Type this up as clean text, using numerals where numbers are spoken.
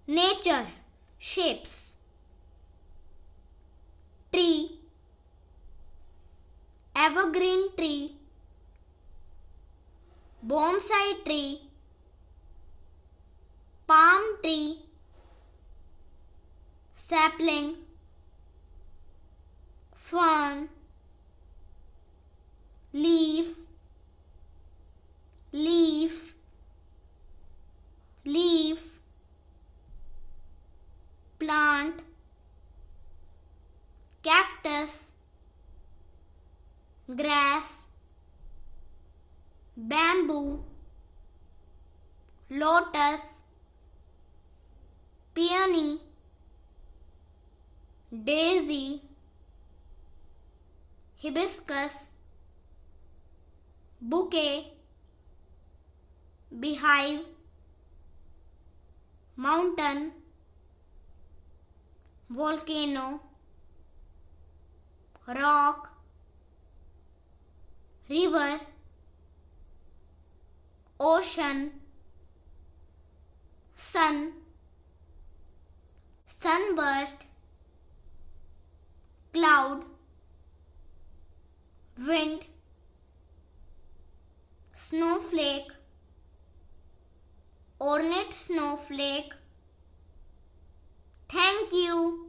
Nature shapes. Tree, evergreen tree, bonsai tree, palm tree, sapling, fern, leaf, leaf, leaf, plant, cactus, grass, bamboo, lotus, peony, daisy, hibiscus, bouquet, beehive, mountain, volcano, rock, river, ocean, sun, sunburst, cloud, wind, snowflake, ornate snowflake. Thank you.